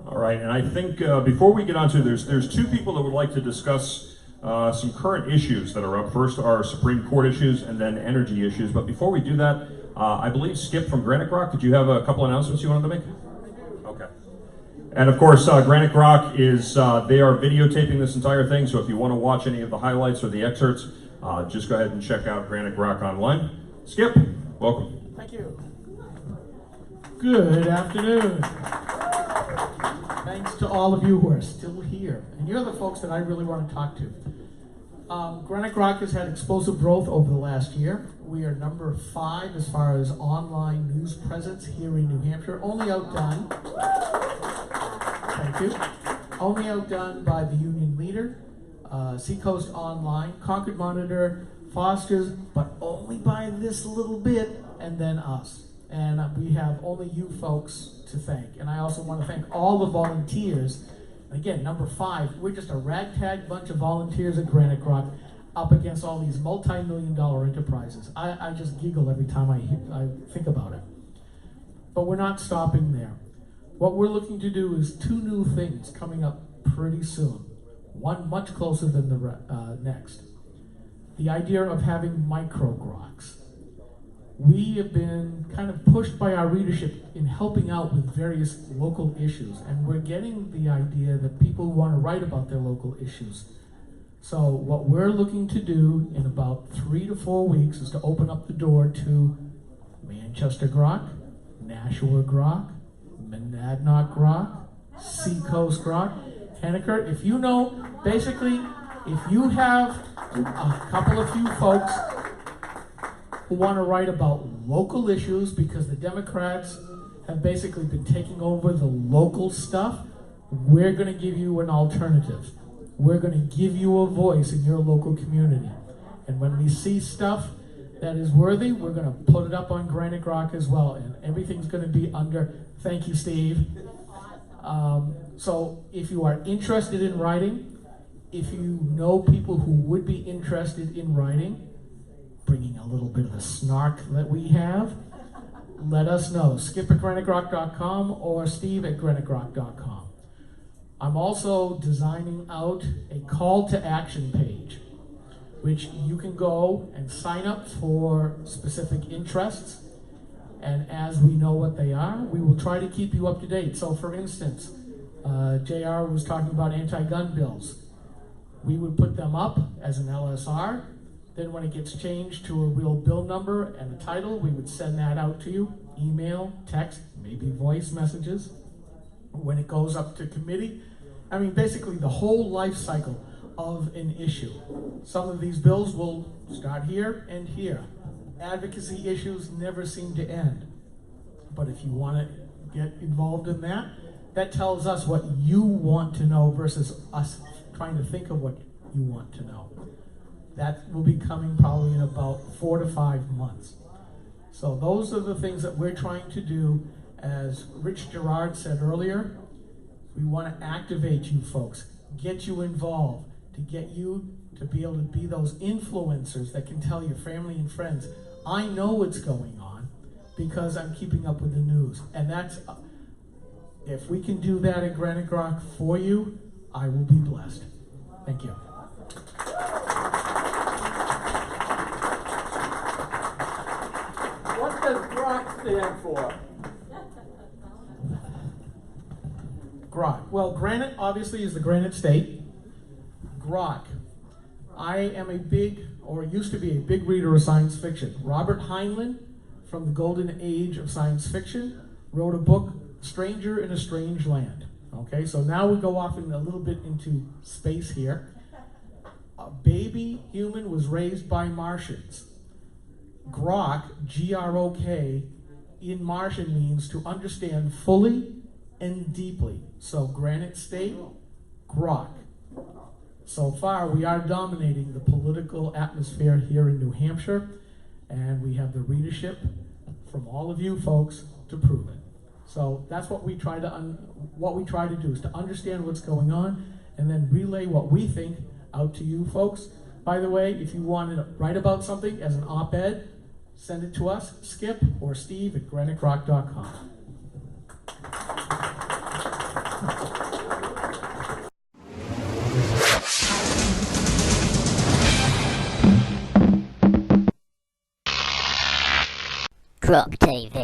All right, and I think before we get on to, there's two people that would like to discuss some current issues that are up. First are Supreme Court issues and then energy issues. But before we do that, I believe Skip from Granite Rock, did you have a couple announcements you wanted to make? Okay. And of course, Granite Rock is, they are videotaping this entire thing, so if you want to watch any of the highlights or the excerpts, just go ahead and check out Granite Rock online. Skip, welcome. Thank you. Good afternoon. Thanks to all of you who are still here. And you're the folks that I really want to talk to. Granite Rock has had explosive growth over the last year. We are number 5 as far as online news presence here in New Hampshire, only outdone, thank you, only outdone by the Union Leader, Seacoast Online, Concord Monitor, Foster's, but only by this little bit, and then us. And we have only you folks to thank. And I also want to thank all the volunteers. Again, number 5, we're just a ragtag bunch of volunteers at Granite Rock up against all these multi-million-dollar enterprises. I just giggle every time I think about it. But we're not stopping there. What we're looking to do is 2 new things coming up pretty soon. One much closer than the next. The idea of having micro-groks. We have been kind of pushed by our readership in helping out with various local issues, and we're getting the idea that people want to write about their local issues. So what we're looking to do in about 3 to 4 weeks is to open up the door to Manchester Grok, Nashua Grok, Monadnock Grok, Seacoast Grok, Henniker. If you know, basically, if you have a couple of few folks who want to write about local issues because the Democrats have basically been taking over the local stuff, we're going to give you an alternative. We're going to give you a voice in your local community. And when we see stuff that is worthy, we're going to put it up on Granite Rock as well. And everything's going to be under, thank you, Steve. So if you are interested in writing, if you know people who would be interested in writing, bringing a little bit of the snark that we have, let us know. Skip at graniterock.com or Steve at graniterock.com. I'm also designing out a call to action page, which you can go and sign up for specific interests. And as we know what they are, we will try to keep you up to date. So for instance, JR was talking about anti-gun bills. We would put them up as an LSR. Then when it gets changed to a real bill number and a title, we would send that out to you, email, text, maybe voice messages. When it goes up to committee, I mean, basically the whole life cycle of an issue. Some of these bills will start here and here. Advocacy issues never seem to end. But if you want to get involved in that, that tells us what you want to know versus us trying to think of what you want to know. That will be coming probably in about 4 to 5 months. So those are the things that we're trying to do. As Rich Gerard said earlier, we want to activate you folks, get you involved, to get you to be able to be those influencers that can tell your family and friends, I know what's going on because I'm keeping up with the news. And that's, if we can do that at Granite Rock for you, I will be blessed. Thank you. What does GROK stand for? Grok. Well, Granite obviously is the Granite State. Grok. I am a big, or used to be a big reader of science fiction. Robert Heinlein, from the golden age of science fiction, wrote a book, Stranger in a Strange Land. Okay, so now we go off in a little bit into space here. A baby human was raised by Martians. Grok, G-R-O-K, in Martian means to understand fully and deeply. So Granite State, Grok. So far, we are dominating the political atmosphere here in New Hampshire, and we have the readership from all of you folks to prove it. So that's what we try to do is to understand what's going on and then relay what we think out to you folks. By the way, if you want to write about something as an op-ed, send it to us, Skip or Steve at GraniteRock.com. Croc TV.